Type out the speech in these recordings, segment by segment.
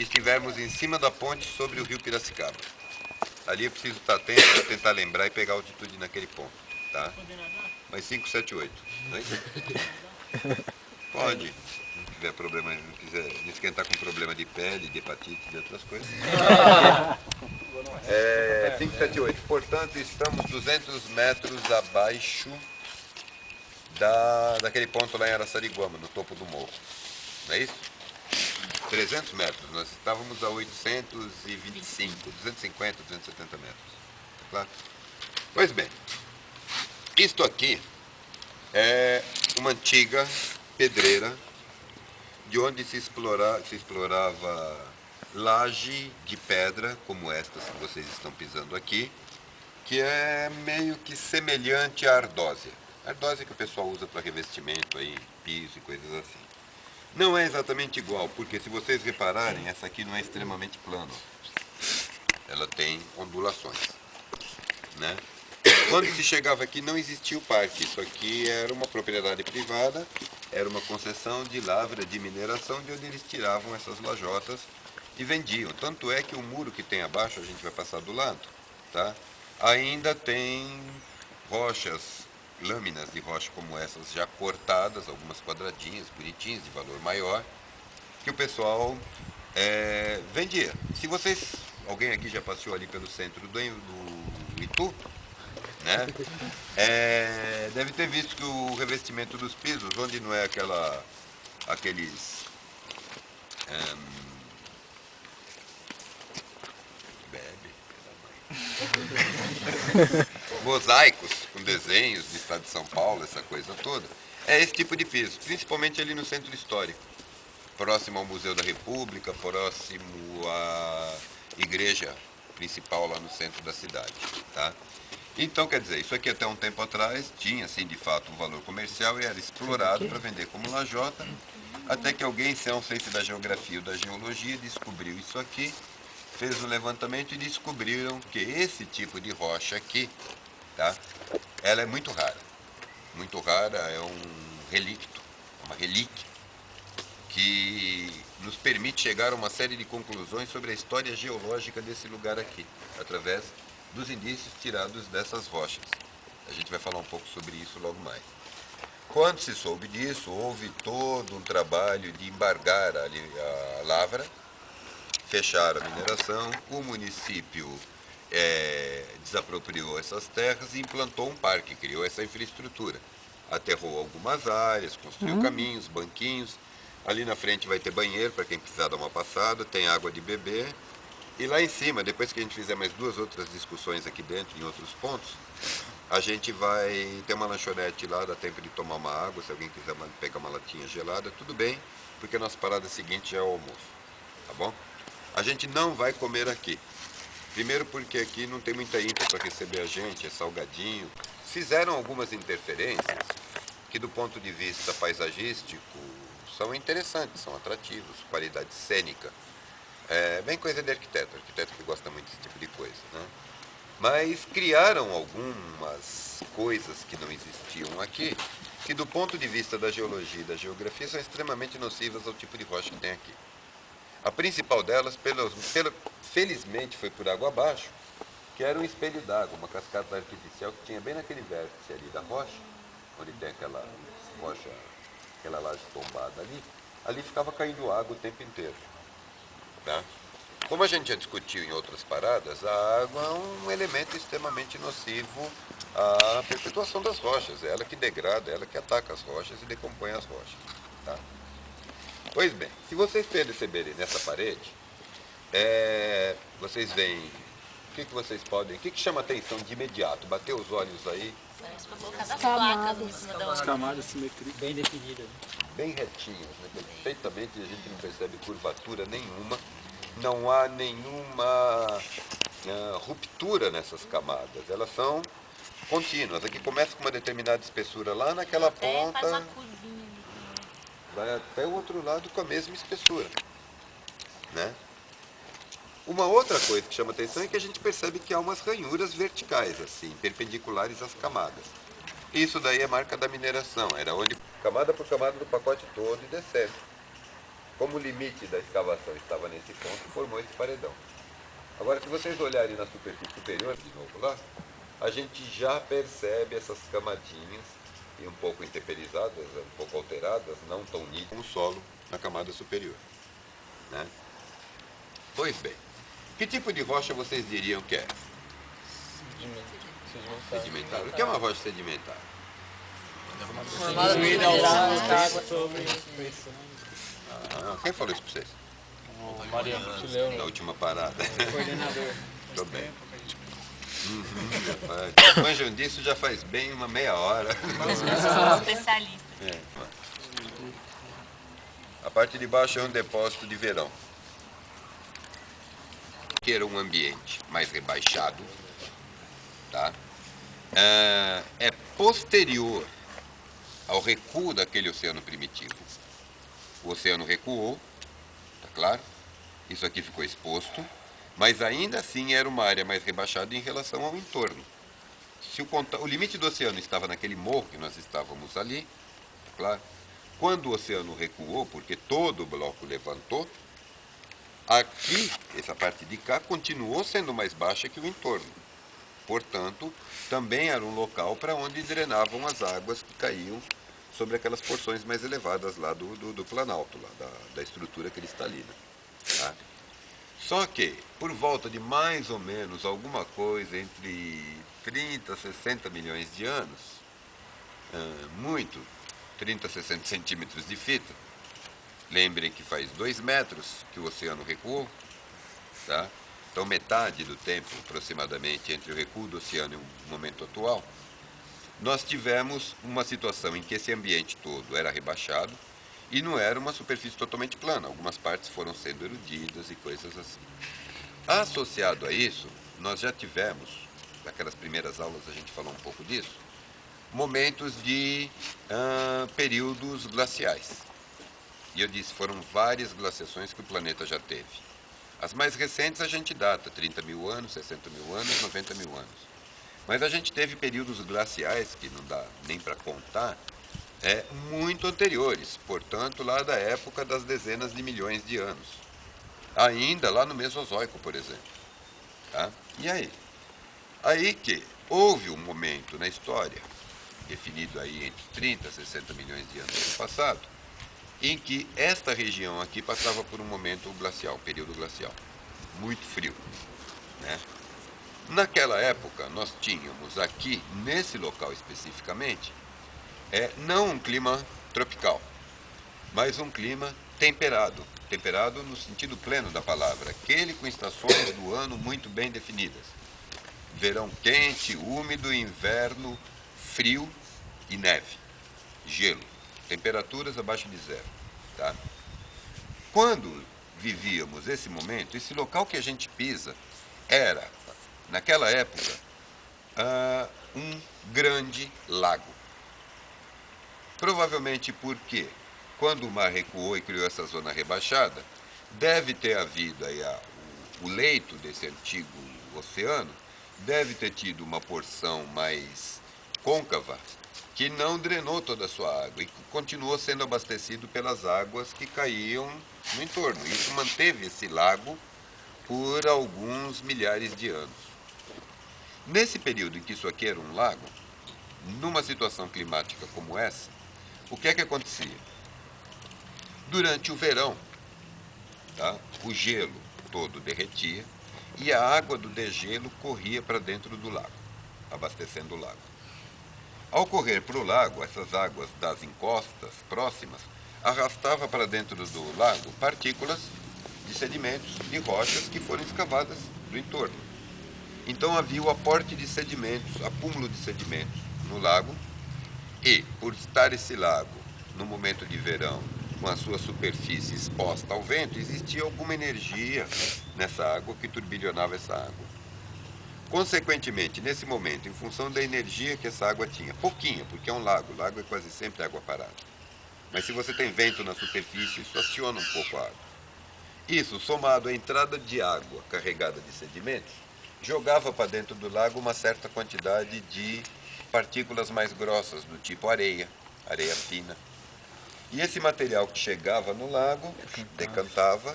e estivermos em cima da ponte sobre o rio Piracicaba. Ali eu preciso estar atento para tentar lembrar e pegar a altitude naquele ponto, tá? Mas 5, 7, 8. Pode. Se não tiver problema, não quiser não esquentar com problema de pele, de hepatite, de outras coisas. 5, 7, 8. Portanto, estamos 200 metros abaixo daquele ponto lá em Araçariguama, no topo do morro. Não é isso? 300 metros. Nós estávamos a 825, 250, 270 metros. Tá claro? Pois bem, isto aqui é uma antiga pedreira de onde se explorava laje de pedra, como estas que vocês estão pisando aqui, que é meio que semelhante à ardósia. A ardósia que o pessoal usa para revestimento, aí, piso e coisas assim. Não é exatamente igual, porque se vocês repararem, essa aqui não é extremamente plana. Ela tem ondulações, né? Quando se chegava aqui não existia o parque, isso aqui era uma propriedade privada, era uma concessão de lavra, de mineração, de onde eles tiravam essas lajotas e vendiam. Tanto é que o muro que tem abaixo, a gente vai passar do lado, tá? Ainda tem rochas, lâminas de rocha como essas já cortadas, algumas quadradinhas, bonitinhas, de valor maior, que o pessoal vendia. Se vocês, alguém aqui já passeou ali pelo centro do Itu, né? Deve ter visto que o revestimento dos pisos, onde não é aqueles mosaicos com desenhos de estado de São Paulo, essa coisa toda, é esse tipo de piso, principalmente ali no centro histórico, próximo ao Museu da República, próximo à igreja principal lá no centro da cidade, tá? Então, quer dizer, isso aqui até um tempo atrás tinha, sim, de fato, um valor comercial e era explorado para vender como lajota, até que alguém, se não sei se da geografia ou da geologia, descobriu isso aqui, fez um levantamento e descobriram que esse tipo de rocha aqui, tá, ela é muito rara, é um relicto, uma relíquia, que nos permite chegar a uma série de conclusões sobre a história geológica desse lugar aqui, através dos indícios tirados dessas rochas. A gente vai falar um pouco sobre isso logo mais. Quando se soube disso, houve todo um trabalho de embargar a lavra, fechar a mineração, o município desapropriou essas terras e implantou um parque, criou essa infraestrutura. Aterrou algumas áreas, construiu caminhos, banquinhos. Ali na frente vai ter banheiro para quem precisar dar uma passada, tem água de beber. E lá em cima, depois que a gente fizer mais 2 outras discussões aqui dentro, em outros pontos, a gente vai ter uma lanchonete lá, dá tempo de tomar uma água, se alguém quiser pegar uma latinha gelada, tudo bem, porque a nossa parada seguinte é o almoço, tá bom? A gente não vai comer aqui. Primeiro porque aqui não tem muita ímpeto para receber a gente, é salgadinho. Fizeram algumas interferências que do ponto de vista paisagístico são interessantes, são atrativos, qualidade cênica. É bem coisa de arquiteto que gosta muito desse tipo de coisa, né? Mas criaram algumas coisas que não existiam aqui, que do ponto de vista da geologia e da geografia são extremamente nocivas ao tipo de rocha que tem aqui. A principal delas, felizmente, foi por água abaixo, que era um espelho d'água, uma cascata artificial que tinha bem naquele vértice ali da rocha, onde tem aquela rocha, aquela laje tombada ali ficava caindo água o tempo inteiro. Tá? Como a gente já discutiu em outras paradas, a água é um elemento extremamente nocivo à perpetuação das rochas. É ela que degrada, é ela que ataca as rochas e decompõe as rochas. Tá? Pois bem, se vocês perceberem nessa parede, vocês veem o que vocês podem, o que chama atenção de imediato? Bateu os olhos aí. Parece pra colocar das placas em cima da As outra. camadas simétricas. Bem definidas. Bem retinhas, né? Perfeitamente, a gente não percebe curvatura nenhuma, não há nenhuma ruptura nessas camadas, elas são contínuas. Aqui começa com uma determinada espessura lá naquela Até faz uma ponta, curvinha ali. vai até o outro lado com a mesma espessura, né? Uma outra coisa que chama atenção é que a gente percebe que há umas ranhuras verticais, assim, perpendiculares às camadas. Isso daí é marca da mineração, era onde camada por camada do pacote todo e descendo. como o limite da escavação estava nesse ponto, formou esse paredão. Agora, se vocês olharem na superfície superior, de novo lá, a gente já percebe essas camadinhas, e um pouco intemperizadas, um pouco alteradas, não tão nítidas, com o solo na camada superior. Né? Pois bem, que tipo de rocha vocês diriam que é? Sedimentar. O que é uma rocha sedimentar? Formada por minerais. Quem falou isso para vocês? Mariano, Na última parada. coordenador. Tô bem. Manjam disso já faz bem uma meia hora. Especialista. A parte de baixo é um depósito de verão. Que era um ambiente mais rebaixado, tá? É posterior ao recuo daquele oceano primitivo. O oceano recuou, tá claro? Isso aqui ficou exposto, mas ainda assim era uma área mais rebaixada em relação ao entorno. Se o limite do oceano estava naquele morro que nós estávamos ali, tá claro? Quando o oceano recuou, porque todo o bloco levantou, aqui, essa parte de cá, continuou sendo mais baixa que o entorno. Portanto, também era um local para onde drenavam as águas que caíam sobre aquelas porções mais elevadas lá do planalto, lá da estrutura cristalina. Tá? Só que, por volta de mais ou menos alguma coisa entre 30 a 60 milhões de anos, muito, 30 a 60 centímetros de fita, lembrem que faz 2 metros que o oceano recuou, tá? Então metade do tempo, aproximadamente, entre o recuo do oceano e o momento atual, nós tivemos uma situação em que esse ambiente todo era rebaixado e não era uma superfície totalmente plana. Algumas partes foram sendo erodidas e coisas assim. Associado a isso, nós já tivemos, naquelas primeiras aulas a gente falou um pouco disso, momentos de períodos glaciais. E eu disse, foram várias glaciações que o planeta já teve. As mais recentes a gente data, 30 mil anos, 60 mil anos, 90 mil anos. Mas a gente teve períodos glaciais, que não dá nem para contar, muito anteriores, portanto, lá da época das dezenas de milhões de anos. Ainda lá no Mesozoico, por exemplo. Tá? E aí? Aí que houve um momento na história, definido aí entre 30 e 60 milhões de anos no passado, em que esta região aqui passava por um momento glacial, período glacial, muito frio. Né? Naquela época, nós tínhamos aqui, nesse local especificamente, não um clima tropical, mas um clima temperado. Temperado no sentido pleno da palavra, aquele com estações do ano muito bem definidas. Verão quente, úmido, inverno frio e neve, gelo, temperaturas abaixo de zero. Tá? Quando vivíamos esse momento, esse local que a gente pisa era, naquela época, um grande lago. Provavelmente porque, quando o mar recuou e criou essa zona rebaixada, deve ter havido aí o leito desse antigo oceano, deve ter tido uma porção mais côncava, que não drenou toda a sua água e continuou sendo abastecido pelas águas que caíam no entorno. Isso manteve esse lago por alguns milhares de anos. Nesse período em que isso aqui era um lago, numa situação climática como essa, o que é que acontecia? Durante o verão, tá, o gelo todo derretia e a água do degelo corria para dentro do lago, abastecendo o lago. Ao correr para o lago, essas águas das encostas próximas arrastava para dentro do lago partículas de sedimentos de rochas que foram escavadas do entorno. Então havia o aporte de sedimentos, acúmulo de sedimentos no lago, e por estar esse lago no momento de verão com a sua superfície exposta ao vento, existia alguma energia nessa água que turbilhonava essa água. Consequentemente, nesse momento, em função da energia que essa água tinha, pouquinha, porque é um lago, lago é quase sempre água parada. Mas se você tem vento na superfície, isso aciona um pouco a água. Isso, somado à entrada de água carregada de sedimentos, jogava para dentro do lago uma certa quantidade de partículas mais grossas, do tipo areia, areia fina. E esse material que chegava no lago, decantava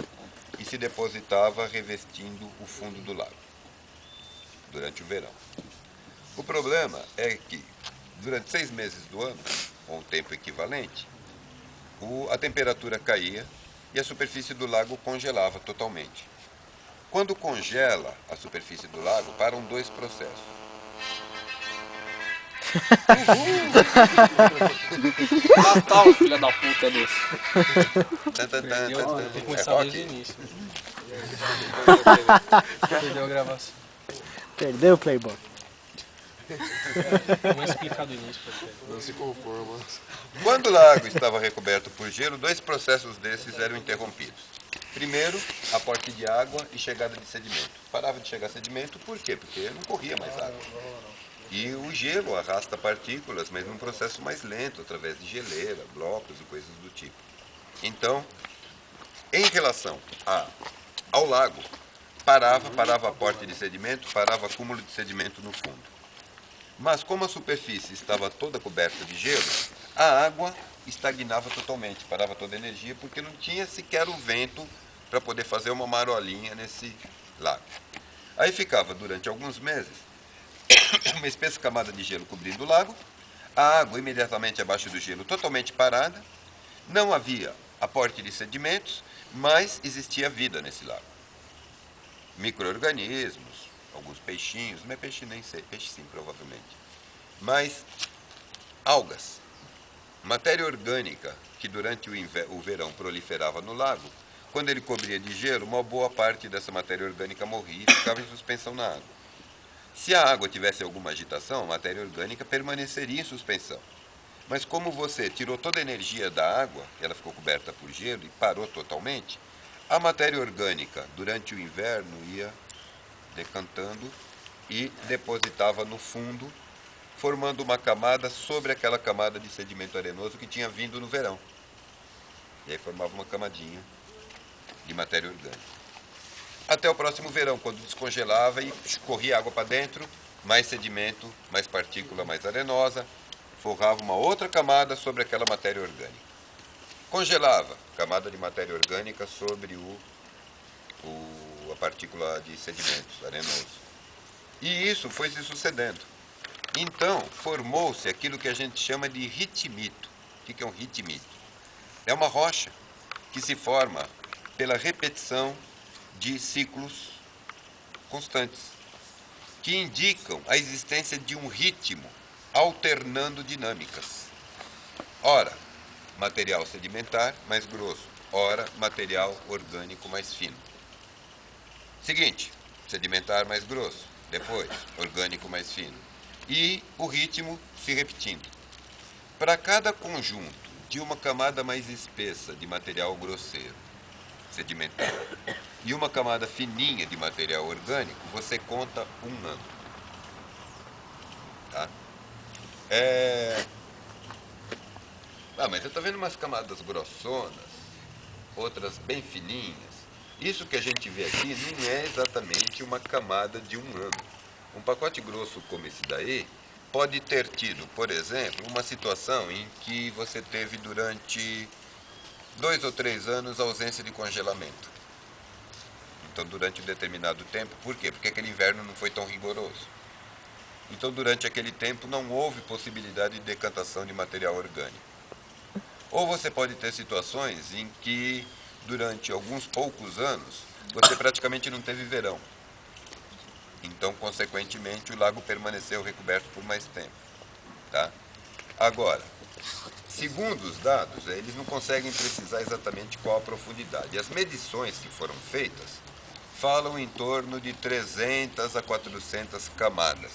e se depositava revestindo o fundo do lago durante o verão. O problema é que durante 6 meses do ano, ou um tempo equivalente, a temperatura caía e a superfície do lago congelava totalmente. Quando congela a superfície do lago, param 2 processos. Natal, filha da puta desse. Tem que começar desde o rock? início. Perdeu a gravação. Perdeu o Playboy. Vamos explicar do início pra você. Não se conforma. Quando o lago estava recoberto por gelo, 2 processos desses eram interrompidos. Primeiro, aporte de água e chegada de sedimento. Parava de chegar sedimento, por quê? Porque não corria mais água. E o gelo arrasta partículas, mas num processo mais lento, através de geleira, blocos e coisas do tipo. Então, em relação ao lago, parava aporte de sedimento, parava acúmulo de sedimento no fundo. Mas como a superfície estava toda coberta de gelo, a água estagnava totalmente, parava toda a energia, porque não tinha sequer o vento para poder fazer uma marolinha nesse lago. Aí ficava, durante alguns meses, uma espessa camada de gelo cobrindo o lago, a água imediatamente abaixo do gelo totalmente parada, não havia aporte de sedimentos, mas existia vida nesse lago. Micro-organismos, alguns peixinhos, não é peixe nem sei, peixe sim, provavelmente. Mas algas, matéria orgânica que durante o verão proliferava no lago, quando ele cobria de gelo, uma boa parte dessa matéria orgânica morria e ficava em suspensão na água. Se a água tivesse alguma agitação, a matéria orgânica permaneceria em suspensão. Mas como você tirou toda a energia da água, ela ficou coberta por gelo e parou totalmente, a matéria orgânica, durante o inverno, ia decantando e depositava no fundo, formando uma camada sobre aquela camada de sedimento arenoso que tinha vindo no verão. E aí formava uma camadinha de matéria orgânica. Até o próximo verão, quando descongelava e corria água para dentro, mais sedimento, mais partícula mais arenosa, forrava uma outra camada sobre aquela matéria orgânica. Congelava, camada de matéria orgânica sobre a partícula de sedimentos arenoso. E isso foi se sucedendo. Então, formou-se aquilo que a gente chama de ritmito. O que é um ritmito? É uma rocha que se forma pela repetição de ciclos constantes, que indicam a existência de um ritmo alternando dinâmicas. Ora, material sedimentar mais grosso, ora, material orgânico mais fino. Seguinte, sedimentar mais grosso, depois, orgânico mais fino. E o ritmo se repetindo. Para cada conjunto de uma camada mais espessa de material grosseiro, sedimentar, e uma camada fininha de material orgânico, você conta 1 ano. Tá? Mas eu estou vendo umas camadas grossonas, outras bem fininhas. Isso que a gente vê aqui não é exatamente uma camada de 1 ano. Um pacote grosso como esse daí pode ter tido, por exemplo, uma situação em que você teve durante 2 ou 3 anos ausência de congelamento. Então, durante um determinado tempo, por quê? Porque aquele inverno não foi tão rigoroso. Então, durante aquele tempo, não houve possibilidade de decantação de material orgânico. Ou você pode ter situações em que, durante alguns poucos anos, você praticamente não teve verão. Então, consequentemente, o lago permaneceu recoberto por mais tempo. Tá? Agora, segundo os dados, eles não conseguem precisar exatamente qual a profundidade. As medições que foram feitas falam em torno de 300 a 400 camadas,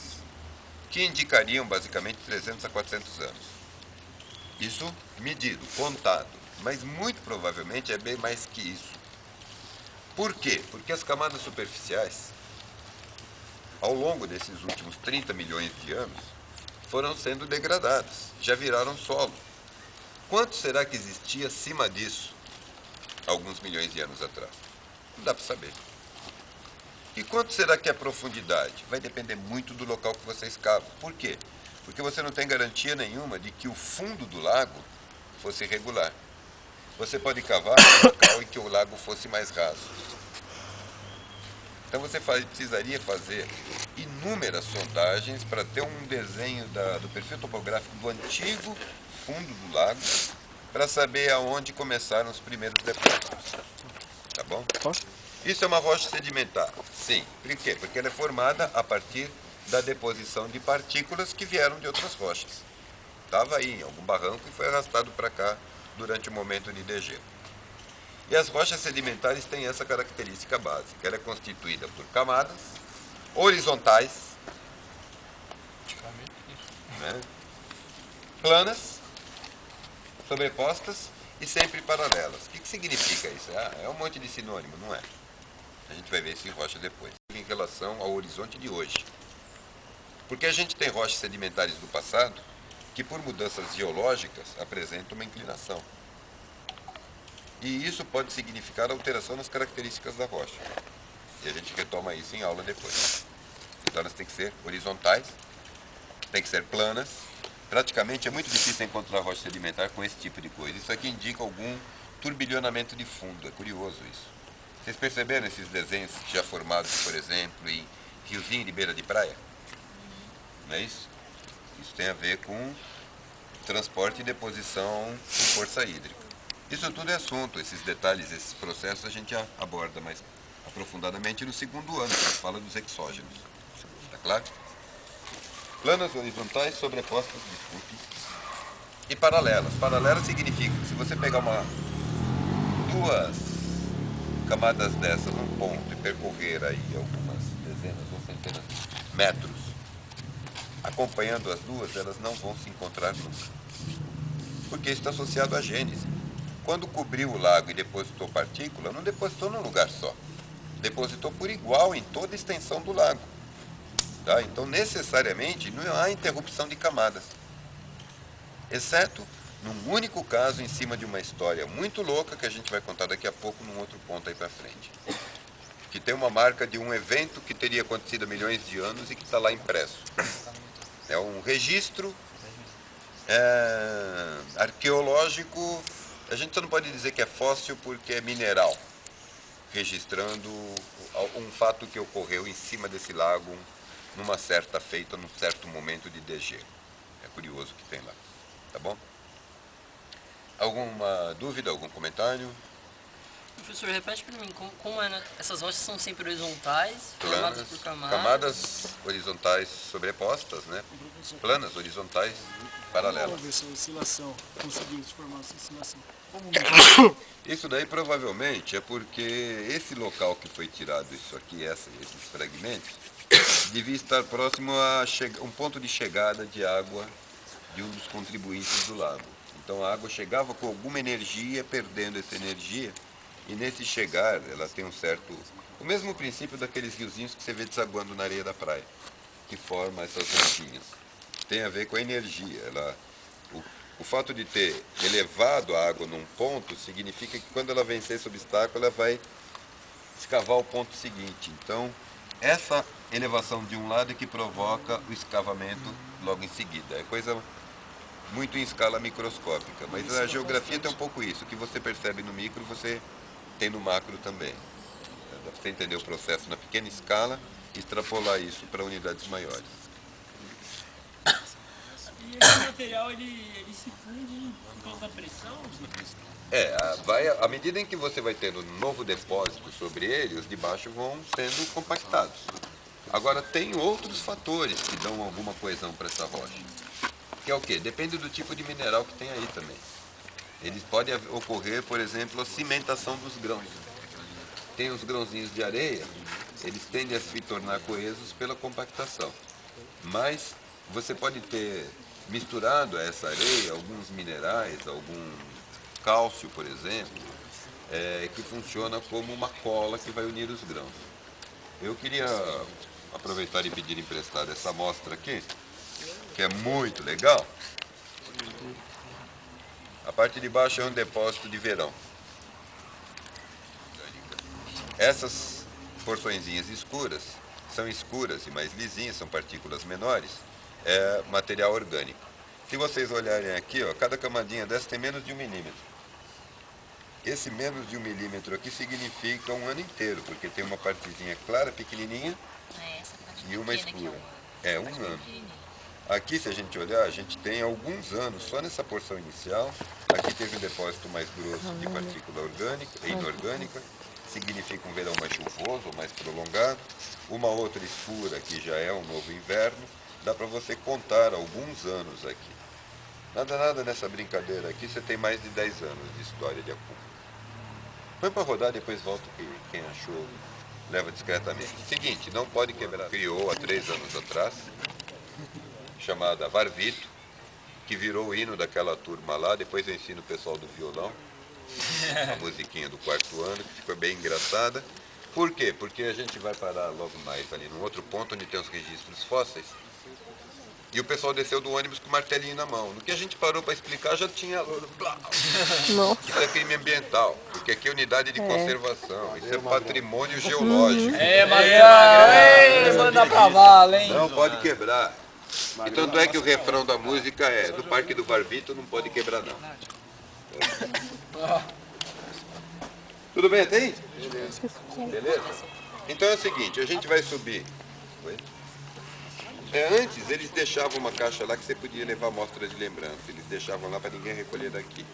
que indicariam basicamente 300 a 400 anos. Isso medido, contado, mas muito provavelmente é bem mais que isso. Por quê? Porque as camadas superficiais, ao longo desses últimos 30 milhões de anos, foram sendo degradadas, já viraram solo. Quanto será que existia acima disso, alguns milhões de anos atrás? Não dá para saber. E quanto será que é a profundidade? Vai depender muito do local que você escava. Por quê? Porque você não tem garantia nenhuma de que o fundo do lago fosse regular. você pode cavar no local em que o lago fosse mais raso. Então você precisaria fazer inúmeras sondagens para ter um desenho do perfil topográfico do antigo fundo do lago, para saber aonde começaram os primeiros depósitos. Tá bom? Isso é uma rocha sedimentar. Sim. Por quê? Porque ela é formada a partir da deposição de partículas que vieram de outras rochas. Estava aí em algum barranco e foi arrastado para cá durante o momento de degelo. E as rochas sedimentares têm essa característica básica. Ela é constituída por camadas horizontais, né, planas, sobrepostas e sempre paralelas. O que significa isso? É um monte de sinônimo, não é? A gente vai ver isso em rocha depois. Em relação ao horizonte de hoje. Porque a gente tem rochas sedimentares do passado que, por mudanças geológicas, apresentam uma inclinação. E isso pode significar alteração nas características da rocha. E a gente retoma isso em aula depois. Então elas têm que ser horizontais, têm que ser planas. Praticamente é muito difícil encontrar rocha sedimentar com esse tipo de coisa. Isso aqui indica algum turbilhonamento de fundo. É curioso isso. Vocês perceberam esses desenhos já formados, por exemplo, em riozinho de beira de praia? Não é isso? Isso tem a ver com transporte e deposição com força hídrica. Isso tudo é assunto, esses detalhes, esses processos a gente aborda mais aprofundadamente no segundo ano, que fala dos exógenos. Está claro? Planas horizontais sobrepostas, e paralelas. Paralelas significa que se você pegar duas camadas dessas num ponto e percorrer aí algumas dezenas ou centenas de metros, acompanhando as duas, elas não vão se encontrar nunca. Porque isso está associado à gênese. Quando cobriu o lago e depositou partícula, não depositou num lugar só. Depositou por igual em toda a extensão do lago. Tá? Então, necessariamente, não há interrupção de camadas. Exceto num único caso em cima de uma história muito louca que a gente vai contar daqui a pouco num outro ponto aí para frente. Que tem uma marca de um evento que teria acontecido há milhões de anos e que está lá impresso. É um registro arqueológico. A gente só não pode dizer que é fóssil porque é mineral, registrando um fato que ocorreu em cima desse lago numa certa feita, num certo momento de degelo. É curioso o que tem lá, tá bom? Alguma dúvida, algum comentário? Professor, repete para mim, como essas rochas são sempre horizontais, formadas por camadas? Camadas horizontais sobrepostas, né? Planas horizontais paralelas. Vamos ver essa oscilação, conseguimos formar essa oscilação. Isso daí provavelmente é porque esse local que foi tirado isso aqui, esses fragmentos, devia estar próximo a um ponto de chegada de água de um dos contribuintes do lago. Então a água chegava com alguma energia, perdendo essa energia, e nesse chegar ela tem o mesmo princípio daqueles riozinhos que você vê desaguando na areia da praia, que forma essas ranchinhas. Tem a ver com a energia. O fato de ter elevado a água num ponto significa que quando ela vencer esse obstáculo, ela vai escavar o ponto seguinte. Então, essa elevação de um lado é que provoca o escavamento logo em seguida. É coisa muito em escala microscópica, mas a geografia tem um pouco isso. O que você percebe no micro, você tem no macro também. Dá para você entender o processo na pequena escala e extrapolar isso para unidades maiores. E esse material ele se funde por causa da pressão? À medida em que você vai tendo um novo depósito sobre ele, os de baixo vão sendo compactados. Agora, tem outros fatores que dão alguma coesão para essa rocha. Que é o quê? Depende do tipo de mineral que tem aí também. Eles podem ocorrer, por exemplo, a cimentação dos grãos. Tem os grãozinhos de areia, eles tendem a se tornar coesos pela compactação. Mas você pode ter misturado a essa areia alguns minerais, algum cálcio, por exemplo, que funciona como uma cola que vai unir os grãos. Eu queria aproveitar e pedir emprestado essa amostra aqui, que é muito legal. A parte de baixo é um depósito de verão. Essas porçõezinhas escuras são escuras e mais lisinhas, são partículas menores, é material orgânico. Se vocês olharem aqui, ó, cada camadinha dessa tem menos de 1 milímetro. Esse menos de 1 milímetro aqui significa um ano inteiro, porque tem uma partezinha clara, pequenininha, É essa parte e uma pequena que escura. é É, o um ano. Essa parte ano. pequenininha. Aqui, se a gente olhar, a gente tem alguns anos, só nessa porção inicial. Aqui teve um depósito mais grosso de partícula orgânica e inorgânica, significa um verão mais chuvoso ou mais prolongado. Uma outra escura, que já é um novo inverno. Dá para você contar alguns anos aqui. Nada nessa brincadeira aqui, você tem mais de 10 anos de história de acúmulo. Põe para rodar, depois volta quem achou, leva discretamente. Seguinte, não pode quebrar. Criou há 3 anos atrás, chamada Varvito, que virou o hino daquela turma lá. Depois eu ensino o pessoal do violão, a musiquinha do 4º ano, que ficou bem engraçada. Por quê? Porque a gente vai parar logo mais ali num outro ponto onde tem os registros fósseis. E o pessoal desceu do ônibus com o martelinho na mão. No que a gente parou para explicar, já tinha... Nossa. Isso é crime ambiental, porque aqui é unidade de conservação, isso é patrimônio geológico. Manda pra vala, hein? Não pode quebrar. E tanto é que o refrão da música é: no Parque do Varvito não pode quebrar não. Tudo bem até aí? Beleza? Então é o seguinte, a gente vai subir. Oi? Antes eles deixavam uma caixa lá que você podia levar amostras de lembrança. Eles deixavam lá para ninguém recolher daqui.